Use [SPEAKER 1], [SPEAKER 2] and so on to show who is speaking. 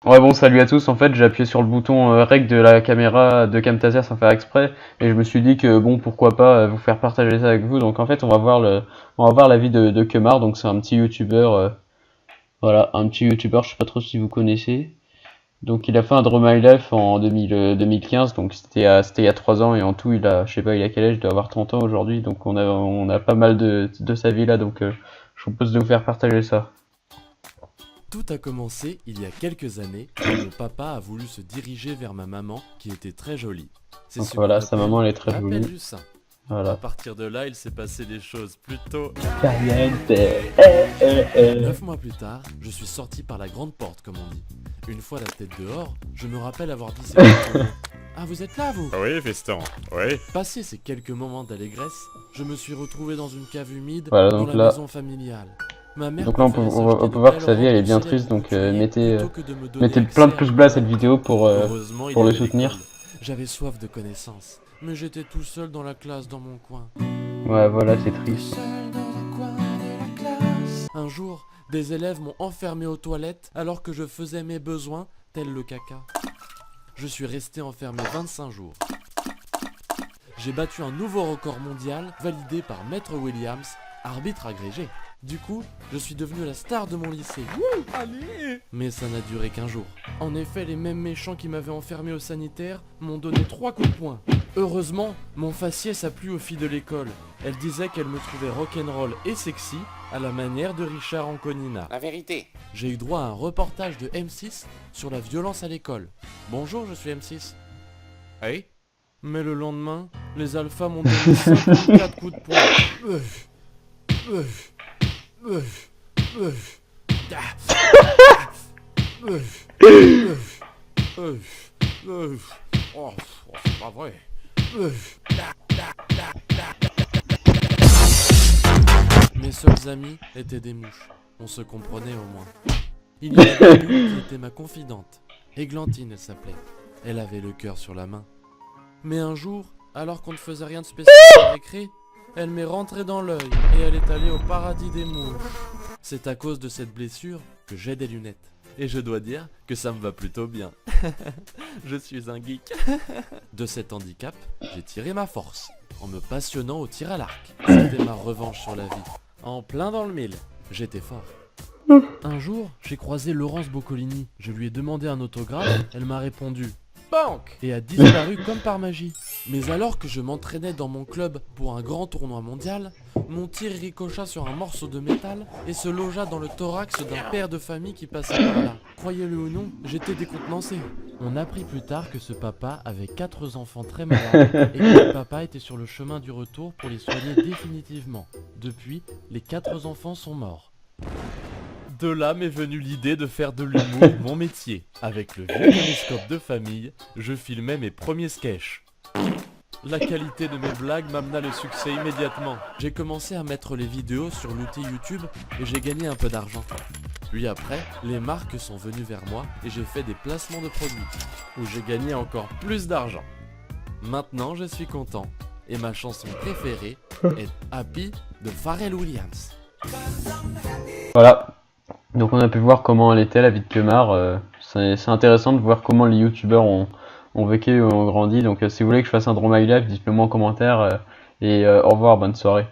[SPEAKER 1] Ouais bon salut à tous, en fait j'ai appuyé sur le bouton rec de la caméra de Camtasia sans faire exprès et je me suis dit que bon pourquoi pas vous faire partager ça avec vous. Donc en fait on va voir la vie de Kemar. Donc c'est un petit youtubeur, voilà, un petit youtubeur, je sais pas trop si vous connaissez. Donc il a fait un Draw My Life en 2015, donc c'était il y a 3 ans et en tout il a, je sais pas il a quel âge, il doit avoir 30 ans aujourd'hui. Donc on a pas mal de sa vie là, donc je vous propose de vous faire partager ça.
[SPEAKER 2] Tout a commencé il y a quelques années quand mon papa a voulu se diriger vers ma maman qui était très jolie. C'est
[SPEAKER 1] Donc
[SPEAKER 2] ce
[SPEAKER 1] voilà,
[SPEAKER 2] qu'on
[SPEAKER 1] sa
[SPEAKER 2] appelle
[SPEAKER 1] maman elle est très
[SPEAKER 2] l'appel
[SPEAKER 1] jolie.
[SPEAKER 2] du sein. À
[SPEAKER 1] Voilà.
[SPEAKER 2] partir de là, il s'est passé des choses plutôt...
[SPEAKER 1] Caliente.
[SPEAKER 2] 9 mois plus tard, je suis sorti par la grande porte comme on dit. Une fois la tête dehors, je me rappelle avoir dit ces quelques mots. Ah, vous êtes là vous?
[SPEAKER 3] Oui, feston, oui.
[SPEAKER 2] Passé ces quelques moments d'allégresse, je me suis retrouvé dans une cave humide
[SPEAKER 1] Voilà,
[SPEAKER 2] dans
[SPEAKER 1] donc
[SPEAKER 2] la
[SPEAKER 1] là,
[SPEAKER 2] maison familiale. Ma mère
[SPEAKER 1] donc là
[SPEAKER 2] préférait
[SPEAKER 1] on
[SPEAKER 2] s'acheter
[SPEAKER 1] peut
[SPEAKER 2] de
[SPEAKER 1] voir que
[SPEAKER 2] belles
[SPEAKER 1] sa vie
[SPEAKER 2] robes
[SPEAKER 1] elle est
[SPEAKER 2] de
[SPEAKER 1] bien
[SPEAKER 2] célèbres
[SPEAKER 1] triste, donc
[SPEAKER 2] couturiers plutôt que de me donner
[SPEAKER 1] mettez plein de
[SPEAKER 2] accès
[SPEAKER 1] pouces
[SPEAKER 2] à
[SPEAKER 1] bleus à
[SPEAKER 2] une
[SPEAKER 1] cette
[SPEAKER 2] robe.
[SPEAKER 1] vidéo
[SPEAKER 2] Heureusement, il
[SPEAKER 1] pour
[SPEAKER 2] y
[SPEAKER 1] le
[SPEAKER 2] avait
[SPEAKER 1] soutenir.
[SPEAKER 2] l'école. J'avais soif de connaissances, mais j'étais tout seul dans la classe dans mon coin.
[SPEAKER 1] Ouais voilà, c'est triste.
[SPEAKER 2] Seul dans un coin de la classe. Un jour, des élèves m'ont enfermé aux toilettes alors que je faisais mes besoins, tel le caca. Je suis resté enfermé 25 jours. J'ai battu un nouveau record mondial validé par Maître Williams, arbitre agrégé. Du coup, je suis devenu la star de mon lycée. Wouh, allez! Mais ça n'a duré qu'un jour. En effet, les mêmes méchants qui m'avaient enfermé au sanitaire m'ont donné 3 coups de poing. Heureusement, mon faciès a plu aux filles de l'école. Elles disaient qu'elles me trouvaient rock'n'roll et sexy, à la manière de Richard Anconina.
[SPEAKER 4] La vérité.
[SPEAKER 2] J'ai eu droit à un reportage de M6 sur la violence à l'école. Bonjour, je suis M6. Hey. Mais le lendemain, les alphas m'ont donné 54 coups de poing. Oh, c'est pas vrai. Mes seuls amis étaient des mouches. On se comprenait au moins. Il y en avait une qui était ma confidente. Églantine, elle s'appelait. Elle avait le cœur sur la main. Mais un jour, alors qu'on ne faisait rien de spécial à la récré, elle m'est rentrée dans l'œil et elle est allée au paradis des mouches. C'est à cause de cette blessure que j'ai des lunettes. Et je dois dire que ça me va plutôt bien. Je suis un geek. De cet handicap, j'ai tiré ma force en me passionnant au tir à l'arc. C'était ma revanche sur la vie. En plein dans le mille, j'étais fort. Un jour, j'ai croisé Laurence Boccolini. Je lui ai demandé un autographe, elle m'a répondu banque et a disparu comme par magie. Mais alors que je m'entraînais dans mon club pour un grand tournoi mondial, mon tir ricocha sur un morceau de métal et se logea dans le thorax d'un père de famille qui passait par là. Croyez-le ou non, j'étais décontenancé. On apprit plus tard que ce papa avait 4 enfants très malades et que le papa était sur le chemin du retour pour les soigner définitivement. Depuis, les 4 enfants sont morts. De là m'est venue l'idée de faire de l'humour mon métier. Avec le vieux caméscope de famille, je filmais mes premiers sketchs. La qualité de mes blagues m'amena le succès immédiatement. J'ai commencé à mettre les vidéos sur l'outil YouTube et j'ai gagné un peu d'argent. Puis après, les marques sont venues vers moi et j'ai fait des placements de produits, où j'ai gagné encore plus d'argent. Maintenant je suis content, et ma chanson préférée est Happy de Pharrell Williams.
[SPEAKER 1] Voilà. Donc on a pu voir comment elle était la vie de Kemar. C'est intéressant de voir comment les youtubeurs ont vécu, ont grandi. Donc si vous voulez que je fasse un Draw My Life, dites-le moi en commentaire. Et au revoir, bonne soirée.